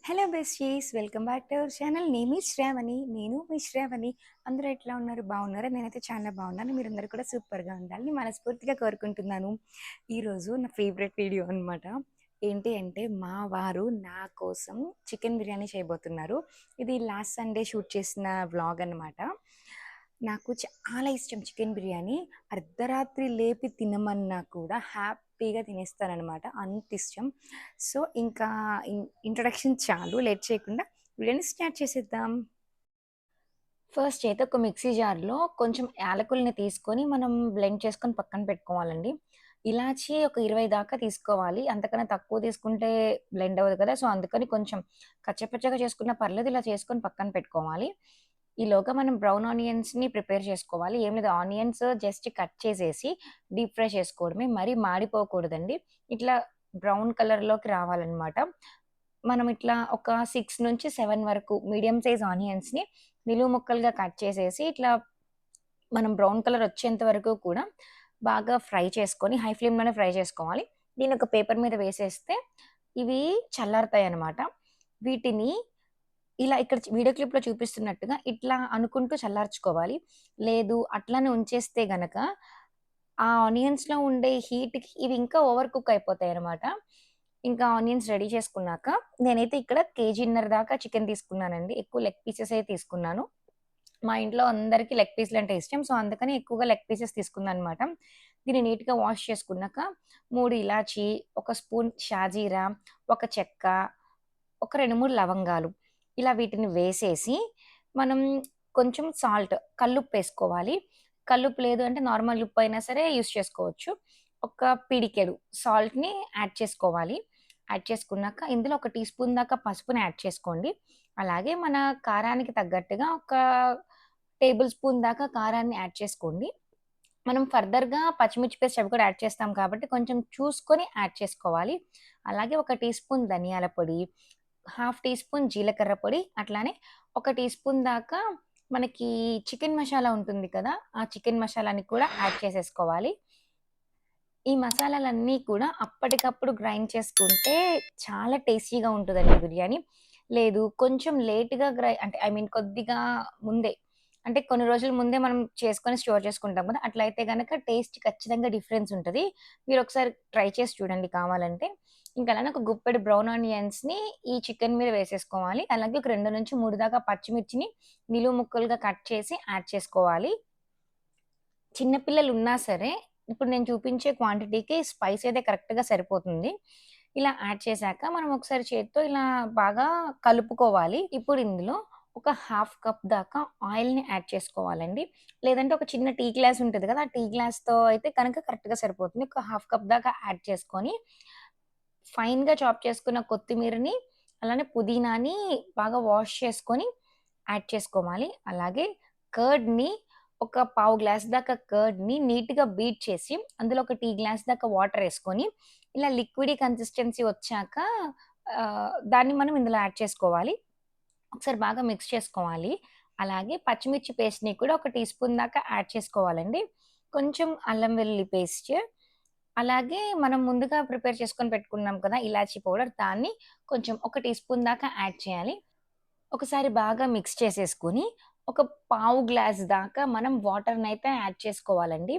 Hello besties, welcome back to our channel. నేమి శ్రావణి, నేను మీ శ్రావణి. అందరూ ఎట్లా ఉన్నారు? బాగున్నారా? నేనైతే చాలా బాగున్నాను. మీరందరూ కూడా సూపర్గా ఉండాలని మనస్ఫూర్తిగా కోరుకుంటున్నాను. ఈరోజు నా ఫేవరెట్ వీడియో అనమాట. ఏంటి అంటే, మా వారు నా కోసం చికెన్ బిర్యానీ చేయబోతున్నారు. ఇది లాస్ట్ సండే షూట్ చేసిన వ్లాగ్ అనమాట. నాకు చాలా ఇష్టం చికెన్ బిర్యానీ. అర్ధరాత్రి లేపి తినమన్నా కూడా హ్యాపీగా తినేస్తానమాట, అంత ఇష్టం. సో ఇంకా ఇంట్రడక్షన్ చాలు, లేట్ చేయకుండా వీడియోని స్టార్ట్ చేసేద్దాం. ఫస్ట్ అయితే ఒక మిక్సీ జార్లో కొంచెం యాలకుల్ని తీసుకొని మనం బ్లెండ్ చేసుకొని పక్కన పెట్టుకోవాలండి. ఇలాచి ఒక 20 దాకా తీసుకోవాలి. అంతకన్నా తక్కువ తీసుకుంటే బ్లెండ్ అవ్వదు కదా! సో అందుకని కొంచెం కచ్చపచ్చగా చేసుకున్నా పర్లేదు, ఇలా చేసుకొని పక్కన పెట్టుకోవాలి. ఈలోగా మనం బ్రౌన్ ఆనియన్స్‌ని ప్రిపేర్ చేసుకోవాలి. ఏం లేదు, ఆనియన్స్ జస్ట్ కట్ చేసేసి డీప్ ఫ్రై చేసుకోవడమే. మరీ మాడిపోకూడదండి. ఇట్లా బ్రౌన్ కలర్‌లోకి రావాలనమాట. మనం ఇట్లా ఒక 6-7 వరకు మీడియం సైజ్ ఆనియన్స్‌ని నిలువు ముక్కలుగా కట్ చేసేసి, ఇట్లా మనం బ్రౌన్ కలర్ వచ్చేంత వరకు కూడా బాగా ఫ్రై చేసుకొని, హై ఫ్లేమ్‌లోనే ఫ్రై చేసుకోవాలి. దీన్ని ఒక పేపర్ మీద వేసేస్తే ఇవి చల్లారుతాయనమాట. వీటిని ఇలా ఇక్కడ వీడియో క్లిప్‌లో చూపిస్తున్నట్టుగా ఇట్లా అనుకుంటూ చల్లార్చుకోవాలి. లేదు అట్లనే ఉంచేస్తే గనక ఆ ఆనియన్స్‌లో ఉండే హీట్‌కి ఇవి ఇంకా ఓవర్ కుక్ అయిపోతాయనమాట. ఇంకా ఆనియన్స్ రెడీ చేసుకున్నాక, నేనైతే ఇక్కడ కేజీన్నర దాకా చికెన్ తీసుకున్నానండి. ఎక్కువ లెగ్ పీసెసే తీసుకున్నాను. మా ఇంట్లో అందరికి లెగ్ పీస్‌లంటే ఇష్టం. సో, అందుకని ఎక్కువగా లెగ్ పీసెస్ తీసుకున్నాననమాట. దీన్ని నీట్‌గా వాష్ చేసుకున్నాక 3 ఇలాచీ, ఒక స్పూన్ షాజీరా, ఒక చెక్క, ఒక 2, 3 లవంగాలు, ఇలా వీటిని వేసేసి మనం కొంచెం సాల్ట్, కల్లుప్పేసుకోవాలి. కల్లుప్పు లేదు అంటే నార్మల్ ఉప్పయినా సరే యూజ్ చేసుకోవచ్చు. ఒక పిడికెడు సాల్ట్‌ని యాడ్ చేసుకోవాలి. యాడ్ చేసుకున్నాక ఇందులో ఒక టీ స్పూన్ దాకా పసుపుని యాడ్ చేసుకోండి. అలాగే మన కారానికి తగ్గట్టుగా ఒక టేబుల్ స్పూన్ దాకా కారాన్ని యాడ్ చేసుకోండి. మనం ఫర్దర్‌గా పచ్చిమిర్చి పేస్ట్ అవి కూడా యాడ్ చేస్తాం కాబట్టి కొంచెం చూసుకొని యాడ్ చేసుకోవాలి. అలాగే ఒక టీ స్పూన్ ధనియాల పొడి, హాఫ్ టీ స్పూన్ జీలకర్ర పొడి, అట్లానే ఒక టీ స్పూన్ దాకా మనకి చికెన్ మసాలా ఉంటుంది కదా! ఆ చికెన్ మసాలాని కూడా యాడ్ చేసేసుకోవాలి. ఈ మసాలాలన్నీ కూడా అప్పటికప్పుడు గ్రైండ్ చేసుకుంటే చాలా టేస్టీగా ఉంటదండి బిర్యానీ. లేదు కొంచెం లేట్‌గా అంటే ఐ మీన్ కొద్దిగా ముందే, అంటే కొన్ని రోజుల ముందే మనం చేసుకొని స్టోర్ చేసుకుంటాం కదా! అట్లయితే గనక టేస్ట్ ఖచ్చితంగా డిఫరెన్స్ ఉంటది. మీరొకసారి ట్రై చేసి చూడండి కావాలంటే. ఇంక అలానే ఒక గుప్పెడు బ్రౌన్ ఆనియన్స్‌ని ఈ చికెన్ మీద వేసేసుకోవాలి. అలాగే ఒక 2-3 దాకా పచ్చిమిర్చిని నిలువు ముక్కలుగా కట్ చేసి యాడ్ చేసుకోవాలి. చిన్న పిల్లలున్నా సరే, ఇప్పుడు నేను చూపించే క్వాంటిటీకి స్పైస్ అయితే కరెక్ట్‌గా సరిపోతుంది. ఇలా యాడ్ చేశాక మనం ఒకసారి చేత్తో ఇలా బాగా కలుపుకోవాలి. ఇప్పుడు ఇందులో ఒక హాఫ్ కప్ దాకా ఆయిల్‌ని యాడ్ చేసుకోవాలండి. లేదంటే ఒక చిన్న టీ గ్లాస్ ఉంటది కదా! ఆ టీ గ్లాస్‌తో అయితే కనుక కరెక్ట్‌గా సరిపోతుంది. ఒక హాఫ్ కప్ దాకా యాడ్ చేసుకొని, ఫైన్‌గా చాప్ చేసుకున్న కొత్తిమీరని, అలానే పుదీనాని బాగా వాష్ చేసుకొని యాడ్ చేసుకోవాలి. అలాగే కర్డ్‌ని ఒక పావు గ్లాస్ దాకా కర్డ్‌ని నీట్‌గా బీట్ చేసి, అందులో ఒక టీ గ్లాస్ దాకా వాటరేసుకొని, ఇలా లిక్విడీ కన్సిస్టెన్సీ వచ్చాక దాన్ని మనం ఇందులో యాడ్ చేసుకోవాలి. ఒకసారి బాగా మిక్స్ చేసుకోవాలి. అలాగే పచ్చిమిర్చి పేస్ట్‌ని కూడా ఒక టీ స్పూన్ దాకా యాడ్ చేసుకోవాలండి. కొంచెం అల్లం వెల్లుల్లి పేస్ట్, అలాగే మనం ముందుగా ప్రిపేర్ చేసుకొని పెట్టుకున్నాం కదా! ఇలాచీ పౌడర్, దాన్ని కొంచెం ఒక టీ స్పూన్ దాకా యాడ్ చేయాలి. ఒకసారి బాగా మిక్స్ చేసేసుకొని, ఒక పావు గ్లాస్ దాకా మనం వాటర్‌నైతే యాడ్ చేసుకోవాలండి.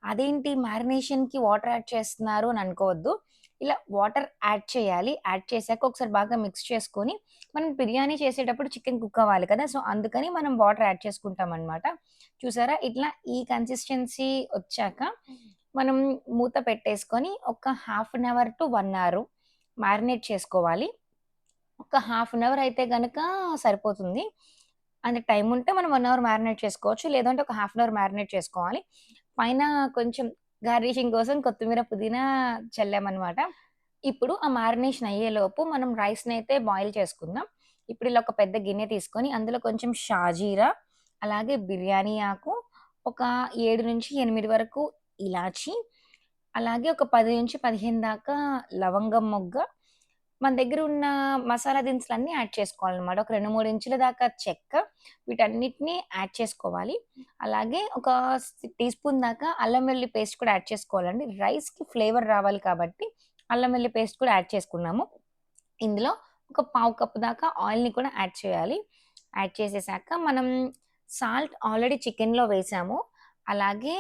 అదేంటి మ్యారినేషన్‌కి వాటర్ యాడ్ చేస్తున్నారు అని అనుకోవద్దు. ఇలా వాటర్ యాడ్ చేయాలి. యాడ్ చేశాక ఒకసారి బాగా మిక్స్ చేసుకొని, మనం బిర్యానీ చేసేటప్పుడు చికెన్ కుక్ అవ్వాలి కదా! సో, అందుకని మనం వాటర్ యాడ్ చేసుకుంటామనమాట. చూసారా? ఇట్లా ఈ కన్సిస్టెన్సీ వచ్చాక, మనం మూత పెట్టేసుకొని ఒక half an hour to 1 hour marinate చేసుకోవాలి. ఒక హాఫ్ అన్ అవర్ అయితే గనక సరిపోతుంది. అంటే టైమ్ ఉంటే మనం 1 అవర్ మ్యారినేట్ చేసుకోవచ్చు. లేదంటే ఒక హాఫ్ అన్ అవర్ మ్యారినేట్ చేసుకోవాలి. పైన కొంచెం గార్నిషింగ్ కోసం కొత్తిమీర, పుదీనా చల్లామనమాట. ఇప్పుడు ఆ మ్యారినేషన్ అయ్యేలోపు మనం రైస్‌నైతే బాయిల్ చేసుకుందాం. ఇప్పుడు ఇలా ఒక పెద్ద గిన్నె తీసుకొని అందులో కొంచెం షాజీరా, అలాగే బిర్యానీ ఆకు, ఒక 7-8 వరకు ఇలాచి, అలాగే ఒక 10-15 దాకా లవంగం మొగ్గ, మన దగ్గర ఉన్న మసాలా దినుసులన్నీ యాడ్ చేసుకోవాలనమాట. ఒక 2, 3 ఇంచుల దాకా చెక్క, వీటన్నిటిని యాడ్ చేసుకోవాలి. అలాగే ఒక టీ స్పూన్ దాకా అల్లం వెల్లుల్లి పేస్ట్ కూడా యాడ్ చేసుకోవాలండి. రైస్‌కి ఫ్లేవర్ రావాలి కాబట్టి అల్లం వెల్లుల్లి పేస్ట్ కూడా యాడ్ చేసుకున్నాము. ఇందులో ఒక పావు కప్పు దాకా ఆయిల్‌ని కూడా యాడ్ చేయాలి. యాడ్ చేసేసాక మనం సాల్ట్ ఆల్రెడీ చికెన్‌లో వేసాము. అలాగే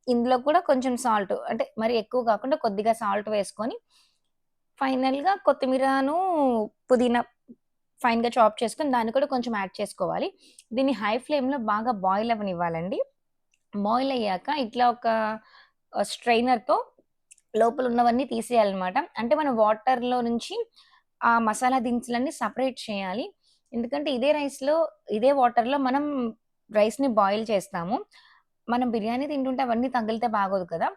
ఇందులో కూడా కొంచెం సాల్ట్ అంటే మరి ఎక్కువ కాకుండా కొద్దిగా సాల్ట్ వేసుకొని ఫైనల్‌గా కొత్తిమీరను, పుదీనా ఫైన్‌గా చాప్ చేసుకొని దాన్ని కూడా కొంచెం యాడ్ చేసుకోవాలి. దీన్ని హై ఫ్లేమ్‌లో బాగా బాయిల్ అవ్వనివ్వాలండి. బాయిల్ అయ్యాక ఇట్లా ఒక స్ట్రైనర్‌తో లోపలున్నవన్నీ తీసేయాలనమాట. అంటే మనం వాటర్‌లో నుంచి ఆ మసాలా దినుసులన్నీ సెపరేట్ చేయాలి. ఎందుకంటే ఇదే వాటర్‌లో మనం రైస్‌ని బాయిల్ చేస్తాము. మనం బిర్యానీ తింటుంటే అవన్నీ తగిలితే బాగోదు కదా!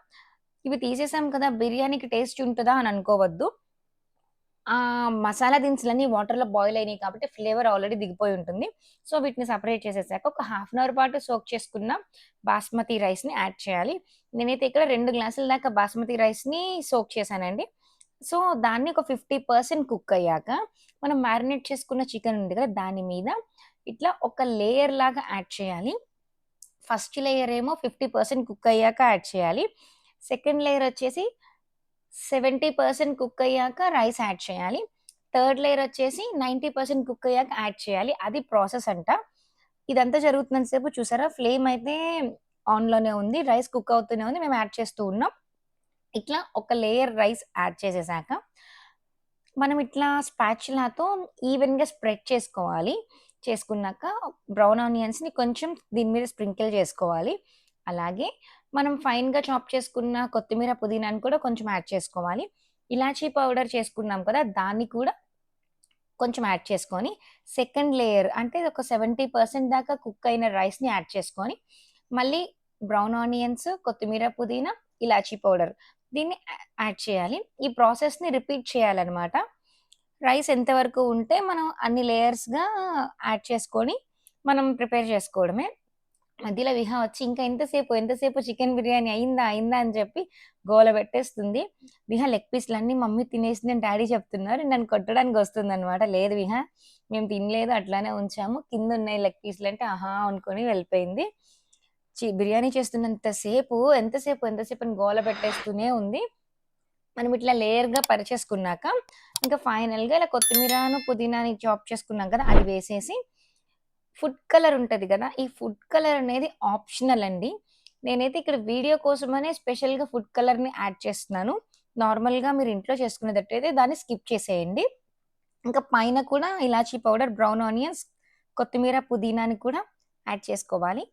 ఇవి తీసేసాం కదా! బిర్యానీకి టేస్ట్ ఉంటదా అని అనుకోవద్దు. మసాలా దినుసులన్నీ వాటర్‌లో బాయిల్ అయినాయి కాబట్టి ఫ్లేవర్ ఆల్రెడీ దిగిపోయి ఉంటుంది. సో, వీటిని సెపరేట్ చేసేసాక ఒక హాఫ్ అన్ అవర్ పాటు సోక్ చేసుకున్న బాస్మతి రైస్‌ని యాడ్ చేయాలి. నేనైతే ఇక్కడ 2 గ్లాసుల దాకా బాస్మతి రైస్‌ని సోక్ చేశానండి. సో, దాన్ని ఒక 50% కుక్ అయ్యాక మనం మ్యారినేట్ చేసుకున్న చికెన్ ఉంది కదా! దాని మీద ఇట్లా ఒక లేయర్ లాగా యాడ్ చేయాలి. ఫస్ట్ లేయర్ ఏమో 50% కుక్ అయ్యాక యాడ్ చేయాలి. సెకండ్ లేయర్ వచ్చేసి 70% కుక్ అయ్యాక రైస్ యాడ్ చేయాలి. థర్డ్ లేయర్ వచ్చేసి 90% కుక్ అయ్యాక యాడ్ చేయాలి. అది ప్రాసెస్ అంట. ఇదంతా జరుగుతున్నంత సేపు చూసారా ఫ్లేమ్ అయితే ఆన్‌లోనే ఉంది. రైస్ కుక్ అవుతూనే ఉంది. మేము యాడ్ చేస్తూ ఉన్నాం. ఇట్లా ఒక లేయర్ రైస్ యాడ్ చేసేసాక, మనం ఇట్లా స్పాచులాతో ఈవెన్‌గా స్ప్రెడ్ చేసుకోవాలి. చేసుకున్నాక బ్రౌన్ ఆనియన్స్‌ని కొంచెం దీని మీద స్ప్రింకిల్ చేసుకోవాలి. అలాగే మనం ఫైన్‌గా చాప్ చేసుకున్న కొత్తిమీర, పుదీనాని కూడా కొంచెం యాడ్ చేసుకోవాలి. ఇలాచీ పౌడర్ చేసుకున్నాం కదా! దాన్ని కూడా కొంచెం యాడ్ చేసుకొని, సెకండ్ లేయర్ అంటే ఒక 70% దాకా కుక్ అయిన రైస్‌ని యాడ్ చేసుకొని, మళ్ళీ బ్రౌన్ ఆనియన్స్, కొత్తిమీర, పుదీనా, ఇలాచీ పౌడర్ దీన్ని యాడ్ చేయాలి. ఈ ప్రాసెస్‌ని రిపీట్ చేయాలనమాట. రైస్ ఎంతవరకు ఉంటే మనం అన్ని లేయర్స్‌గా యాడ్ చేసుకొని, మనం ప్రిపేర్ చేసుకోవడమే. మధ్యలో విహా వచ్చి ఇంకా ఎంతసేపు చికెన్ బిర్యానీ అయిందా? అయిందా? అని చెప్పి గోల పెట్టేస్తుంది. విహా లెగ్ పీస్‌లన్నీ మమ్మీ తినేసిందని డ్యాడీ చెప్తున్నారు. నన్ను కొట్టడానికి వస్తుందనమాట. లేదు విహా మేము తినలేదు అట్లానే ఉంచాము. కిందున్నాయి లెగ్ పీస్‌లంటే ఆహా! అనుకోని వెళ్ళిపోయింది. బిర్యానీ చేస్తున్నంత సేపు ఎంతసేపు అని గోల పెట్టేస్తూనే ఉంది. మనం ఇట్లా లేయర్‌గా పరిచేసుకున్నాక, ఇంకా ఫైనల్‌గా ఇలా కొత్తిమీరను, పుదీనాని చాప్ చేసుకున్నాం కదా! అది వేసేసి ఫుడ్ కలర్ ఉంటది గదా! ఈ ఫుడ్ కలర్ అనేది ఆప్షనల్ అండి. నేనైతే ఇక్కడ వీడియో కోసమనే స్పెషల్‌గా ఫుడ్ కలర్‌ని యాడ్ చేస్తున్నాను. నార్మల్‌గా మీరు ఇంట్లో చేసుకునేటట్టయితే దాన్ని స్కిప్ చేసేయండి. ఇంకా పైన కూడా ఇలాచీ పౌడర్, బ్రౌన్ ఆనియన్స్, కొత్తిమీర, పుదీనాని కూడా యాడ్ చేసుకోవాలి.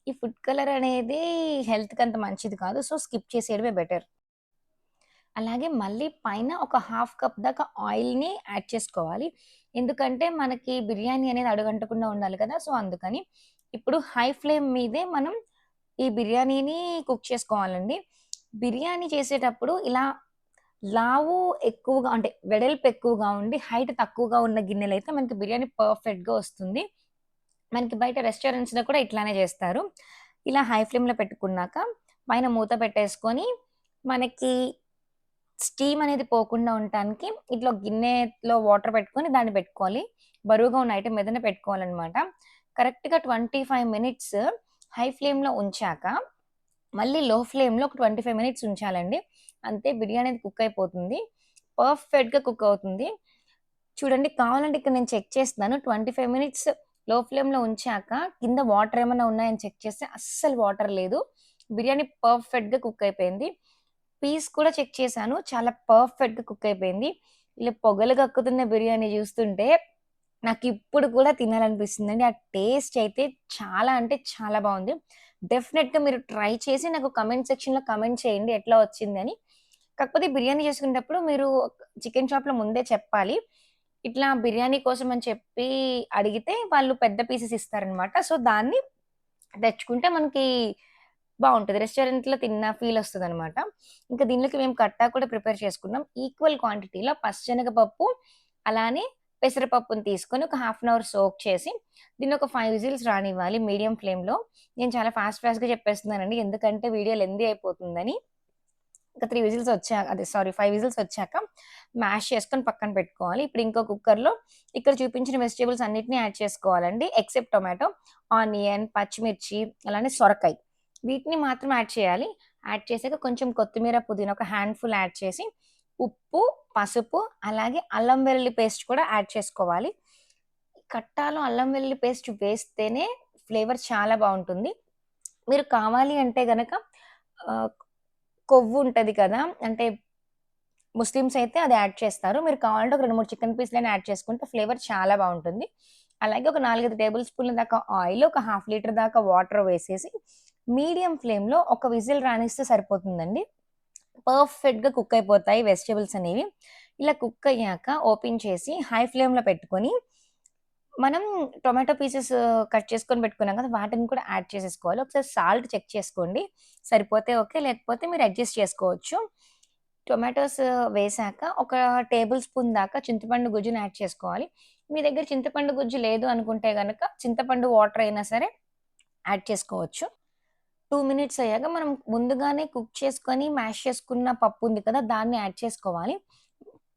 ఈ ఫుడ్ కలర్ అనేది హెల్త్‌కి అంత మంచిది కాదు. సో, స్కిప్ చేసేయడమే బెటర్. అలాగే మళ్ళీ పైన ఒక హాఫ్ కప్ దాకా ఆయిల్‌ని యాడ్ చేసుకోవాలి. ఎందుకంటే మనకి బిర్యానీ అనేది అడుగంటకుండా ఉండాలి కదా! సో, అందుకని. ఇప్పుడు హై ఫ్లేమ్ మీదే మనం ఈ బిర్యానీని కుక్ చేసుకోవాలండి. బిర్యానీ చేసేటప్పుడు ఇలా లావు ఎక్కువగా అంటే వెడల్పు ఎక్కువగా ఉండి, హైట్ తక్కువగా ఉన్న గిన్నెలైతే మనకి బిర్యానీ పర్ఫెక్ట్‌గా వస్తుంది. మనకి బయట రెస్టారెంట్స్‌లో కూడా ఇట్లానే చేస్తారు. ఇలా హై ఫ్లేమ్‌లో పెట్టుకున్నాక పైన మూత పెట్టేసుకొని మనకి స్టీమ్ అనేది పోకుండా ఉండటానికి ఇట్లా గిన్నెలో వాటర్ పెట్టుకొని దాన్ని పెట్టుకోవాలి. బరువుగా ఉన్న ఐటెమ్ ఏదైనా పెట్టుకోవాలనమాట. కరెక్ట్‌గా 25 మినిట్స్ హై ఫ్లేమ్‌లో ఉంచాక, మళ్ళీ లో ఫ్లేమ్‌లో ఒక 25 మినిట్స్ ఉంచాలండి. అంతే బిర్యానీ అనేది కుక్ అయిపోతుంది. పర్ఫెక్ట్‌గా కుక్ అవుతుంది. చూడండి కావాలంటే ఇక్కడ నేను చెక్ చేస్తున్నాను. 25 మినిట్స్ లో ఫ్లేమ్‌లో ఉంచాక కింద వాటర్ ఏమన్నా ఉన్నాయని చెక్ చేస్తే అస్సలు వాటర్ లేదు. బిర్యానీ పర్ఫెక్ట్‌గా కుక్ అయిపోయింది. పీస్ కూడా చెక్ చేశాను. చాలా పర్ఫెక్ట్‌గా కుక్ అయిపోయింది. ఇలా పొగలు కక్కుతున్న బిర్యానీ చూస్తుంటే నాకిప్పుడు కూడా తినాలనిపిస్తుందండి. ఆ టేస్ట్ అయితే చాలా అంటే చాలా బావుంది. డెఫినెట్‌గా మీరు ట్రై చేసి నాకు కామెంట్ సెక్షన్‌లో కామెంట్ చేయండి ఎట్లా వచ్చిందని. కాకపోతే బిర్యానీ చేసుకునేటప్పుడు మీరు చికెన్ షాప్‌లో ముందే చెప్పాలి. ఇట్లా బిర్యానీ కోసం అని చెప్పి అడిగితే వాళ్ళు పెద్ద పీసెస్ ఇస్తారనమాట. సో, దాన్ని తెచ్చుకుంటే మనకి బావుంటది. రెస్టారెంట్‌లో తిన్న ఫీలొస్తదనమాట. ఇంకా దీనిలోకి మేము కట్టా కూడా ప్రిపేర్ చేసుకున్నాం. ఈక్వల్ క్వాంటిటీలో పచ్చెనగపప్పు, అలానే పెసరపప్పుని తీసుకొని ఒక హాఫ్ అన్ అవర్ సోక్ చేసి, దీన్నొక 5 విజిల్స్ రానివ్వాలి మీడియం ఫ్లేమ్‌లో. నేను చాలా ఫాస్ట్‌గా చెప్పేస్తున్నానండి. ఎందుకంటే వీడియో లెంథీ అయిపోతుందని. ఒక 3 విజిల్స్ అదే సారీ 5 విజిల్స్ వచ్చాక మ్యాష్ చేసుకొని పక్కన పెట్టుకోవాలి. ఇప్పుడు ఇంకో కుక్కర్‌లో ఇక్కడ చూపించిన వెజిటబుల్స్ అన్నిటిని యాడ్ చేసుకోవాలండి. ఎక్సెప్ట్ టొమాటో, ఆనియన్, పచ్చిమిర్చి అలానే సొరకాయ. వీటిని మాత్రం యాడ్ చేయాలి. యాడ్ చేసాక కొంచెం కొత్తిమీర, పుదీనా ఒక హ్యాండ్‌ఫుల్ యాడ్ చేసి, ఉప్పు, పసుపు అలాగే అల్లం వెల్లుల్లి పేస్ట్ కూడా యాడ్ చేసుకోవాలి. కట్టాలో అల్లం వెల్లుల్లి పేస్ట్ వేస్తేనే ఫ్లేవర్ చాలా బావుంటుంది. మీరు కావాలి అంటే గనక ఆహ్, కొవ్వు ఉంటది కదా! అంటే ముస్లిమ్స్ అయితే అది యాడ్ చేస్తారు. మీరు కావాలంటే ఒక 2, 3 చికెన్ పీస్‌లైనా యాడ్ చేసుకుంటే ఫ్లేవర్ చాలా బావుంటుంది. అలాగే ఒక 4, 5 టేబుల్ స్పూన్ల దాకా ఆయిల్, ఒక హాఫ్ లీటర్ దాకా వాటర్ వేసేసి మీడియం ఫ్లేమ్‌లో ఒక విజిల్ రానిస్తే సరిపోతుందండి. పర్ఫెక్ట్‌గా కుక్ అయిపోతాయి వెజిటబుల్స్ అనేవి. ఇలా కుక్ అయ్యాక ఓపెన్ చేసి హై ఫ్లేమ్‌లో పెట్టుకొని మనం టొమాటో పీసెస్ కట్ చేసుకొని పెట్టుకున్నాం కదా! వాటిని కూడా యాడ్ చేసేసుకోవాలి. ఒకసారి సాల్ట్ చెక్ చేసుకోండి. సరిపోతే ఓకే. లేకపోతే మీరు అడ్జస్ట్ చేసుకోవచ్చు. టొమాటోస్ వేశాక ఒక టేబుల్ స్పూన్ దాకా చింతపండు గుజ్జుని యాడ్ చేసుకోవాలి. మీ దగ్గర చింతపండు గుజ్జు లేదు అనుకుంటే గనక చింతపండు వాటర్ అయినా సరే యాడ్ చేసుకోవచ్చు. 2 మినిట్స్ అయ్యాక మనం ముందుగానే కుక్ చేసుకొని మ్యాష్ చేసుకున్న పప్పు ఉంది కదా! దాన్ని యాడ్ చేసుకోవాలి.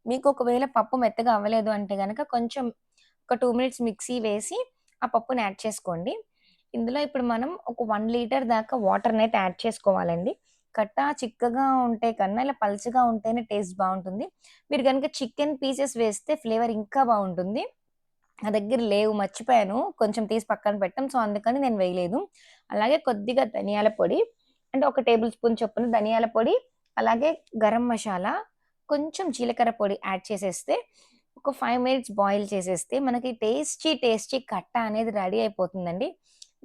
మీకు ఒకవేళ పప్పు మెత్తగా అవ్వలేదు అంటే గనక కొంచెం ఒక 2 మినిట్స్ మిక్సీ వేసి ఆ పప్పుని యాడ్ చేసుకోండి. ఇందులో ఇప్పుడు మనం ఒక 1 లీటర్ దాకా వాటర్‌నైతే యాడ్ చేసుకోవాలండి. కట్టా చిక్కగా ఉంటే కన్నా ఇలా పలుచగా ఉంటేనే టేస్ట్ బావుంటుంది. మీరు గనుక చికెన్ పీసెస్ వేస్తే ఫ్లేవర్ ఇంకా బావుంటుంది. నా దగ్గర లేవు మర్చిపోయాను. కొంచెం తీసి పక్కన పెట్టాం. సో, అందుకని నేను వేయలేదు. అలాగే కొద్దిగా ధనియాల పొడి అంటే ఒక టేబుల్ స్పూన్ చొప్పున ధనియాల పొడి, అలాగే గరం మషాలా, కొంచెం జీలకర్ర పొడి యాడ్ చేసేస్తే ఒక 5 మినిట్స్ బాయిల్ చేసేస్తే మనకి టేస్టీ కట్ట అనేది రెడీ అయిపోతుందండి.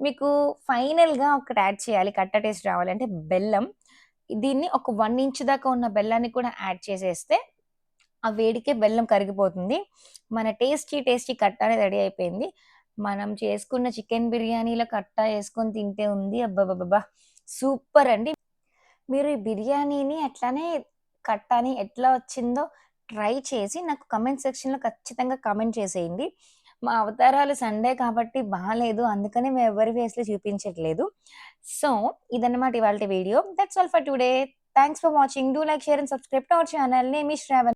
మీకు ఫైనల్‌గా ఒకటి యాడ్ చేయాలి కట్ట టేస్ట్ రావాలంటే బెల్లం. దీన్ని ఒక 1 ఇంచ్ దాకా ఉన్న బెల్లాన్ని కూడా యాడ్ చేసేస్తే ఆ వేడికే బెల్లం కరిగిపోతుంది. మన టేస్టీ కట్ట అనేది రెడీ అయిపోయింది. మనం చేసుకున్న చికెన్ బిర్యానీలో కట్ట యేసుకొని తింటే ఉంది. అబ్బబ్బబ్బబ్బా! సూపర్ అండి. మీరు ఈ బిర్యానీని అట్లానే కట్టాని ఎట్లా వచ్చిందో ట్రై చేసి నాకు కామెంట్ సెక్షన్‌లో ఖచ్చితంగా కామెంట్ చేసేయండి. మా అవతారాలు సండే కాబట్టి బాలేదు. అందుకనే మేము ఎవరి ఫేస్‌లు చూపించట్లేదు. సో, ఇదన్నమాట ఇవాల్టి వీడియో. That's all for today. Thanks for watching. Do like, share and subscribe to our channel. Name is Shravani.